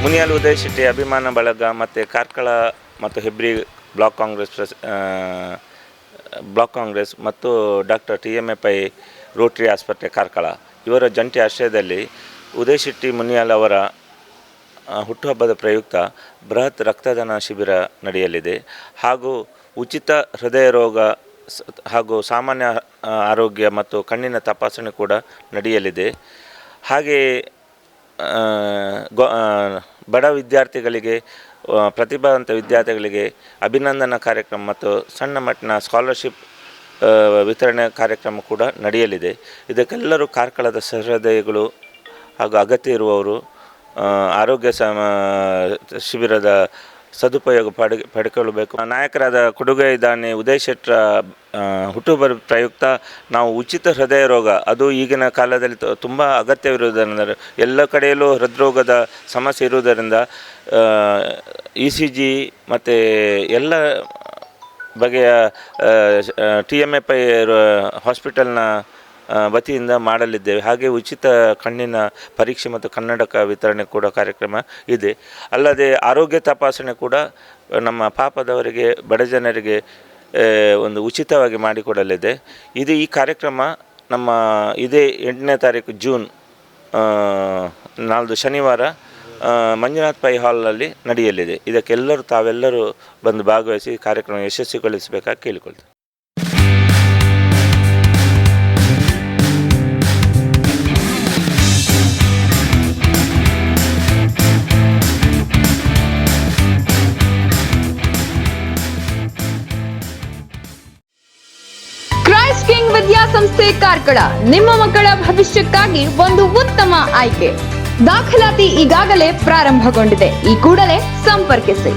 ಮುನಿಯಾಲ್ ಉದಯ್ ಶೆಟ್ಟಿ ಅಭಿಮಾನ ಬಳಗ ಮತ್ತು ಕಾರ್ಕಳ ಮತ್ತು ಹೆಬ್ರಿ ಬ್ಲಾಕ್ ಕಾಂಗ್ರೆಸ್ ಮತ್ತು ಡಾಕ್ಟರ್ TMA ಪೈ ರೋಟರಿ ಆಸ್ಪತ್ರೆ ಕಾರ್ಕಳ ಇವರ ಜಂಟಿ ಆಶ್ರಯದಲ್ಲಿ ಉದಯ್ ಶೆಟ್ಟಿ ಮುನಿಯಾಲ್ ಅವರ ಹುಟ್ಟುಹಬ್ಬದ ಪ್ರಯುಕ್ತ ಬೃಹತ್ ರಕ್ತದಾನ ಶಿಬಿರ ನಡೆಯಲಿದೆ. ಹಾಗೂ ಉಚಿತ ಹೃದಯ ರೋಗ ಹಾಗೂ ಸಾಮಾನ್ಯ ಆರೋಗ್ಯ ಮತ್ತು ಕಣ್ಣಿನ ತಪಾಸಣೆ ಕೂಡ ನಡೆಯಲಿದೆ. ಹಾಗೆಯೇ ಬಡ ವಿದ್ಯಾರ್ಥಿಗಳಿಗೆ, ಪ್ರತಿಭಾವಂತ ವಿದ್ಯಾರ್ಥಿಗಳಿಗೆ ಅಭಿನಂದನಾ ಕಾರ್ಯಕ್ರಮ ಮತ್ತು ಸಣ್ಣ ಮಟ್ಟಿನ ಸ್ಕಾಲರ್ಶಿಪ್ ವಿತರಣೆ ಕಾರ್ಯಕ್ರಮ ಕೂಡ ನಡೆಯಲಿದೆ. ಇದಕ್ಕೆಲ್ಲರೂ ಕಾರ್ಕಳದ ಸಹೃದಯಿಗಳು ಹಾಗೂ ಅಗತ್ಯ ಇರುವವರು ಆರೋಗ್ಯ ಶಿಬಿರದ ಸದುಪಯೋಗ ಪಡೆದುಕೊಳ್ಳಬೇಕು. ನಾಯಕರಾದ ಕೊಡುಗೈ ದಾನಿ ಉದಯ್ ಶೆಟ್ಟರ ಹುಟ್ಟುಹಬ್ಬದ ಪ್ರಯುಕ್ತ ನಾವು ಉಚಿತ ಹೃದಯ ರೋಗ, ಅದು ಈಗಿನ ಕಾಲದಲ್ಲಿ ತುಂಬ ಅಗತ್ಯವಿರುವುದರಿಂದ, ಎಲ್ಲ ಕಡೆಯಲ್ಲೂ ಹೃದ್ರೋಗದ ಸಮಸ್ಯೆ ಇರುವುದರಿಂದ ECG ಮತ್ತು ಎಲ್ಲ ಬಗೆಯ TMA ಪೈ ಹಾಸ್ಪಿಟಲ್ನ ವತಿಯಿಂದ ಮಾಡಲಿದ್ದೇವೆ. ಹಾಗೆ ಉಚಿತ ಕಣ್ಣಿನ ಪರೀಕ್ಷೆ ಮತ್ತು ಕನ್ನಡಕ ವಿತರಣೆ ಕೂಡ ಕಾರ್ಯಕ್ರಮ ಇದೆ. ಅಲ್ಲದೆ ಆರೋಗ್ಯ ತಪಾಸಣೆ ಕೂಡ ನಮ್ಮ ಪಾಪದವರಿಗೆ, ಬಡ ಜನರಿಗೆ ಒಂದು ಉಚಿತವಾಗಿ ಮಾಡಿಕೊಡಲಿದೆ. ಈ ಕಾರ್ಯಕ್ರಮ ನಮ್ಮ ಇದೇ 8ನೇ ತಾರೀಕು ಜೂನ್ ನಾಳ್ದು ಶನಿವಾರ ಮಂಜುನಾಥ್ ಪೈ ಹಾಲ್ನಲ್ಲಿ ನಡೆಯಲಿದೆ. ಇದಕ್ಕೆಲ್ಲರೂ ತಾವೆಲ್ಲರೂ ಬಂದು ಭಾಗವಹಿಸಿ ಕಾರ್ಯಕ್ರಮ ಯಶಸ್ವಿಗೊಳಿಸಬೇಕಾಗಿ ಕೇಳಿಕೊಳ್ತೇವೆ. ಕ್ರೈಸ್ಟ್ ಕಿಂಗ್ ವಿದ್ಯಾಸಂಸ್ಥೆ ಕಾರ್ಕಳ ನಿಮ್ಮ ಮಕ್ಕಳ ಭವಿಷ್ಯಕ್ಕಾಗಿ ಒಂದು ಉತ್ತಮ ಆಯ್ಕೆ. ದಾಖಲಾತಿ ಈಗಾಗಲೇ ಪ್ರಾರಂಭಗೊಂಡಿದೆ. ಈ ಕೂಡಲೇ ಸಂಪರ್ಕಿಸಿ.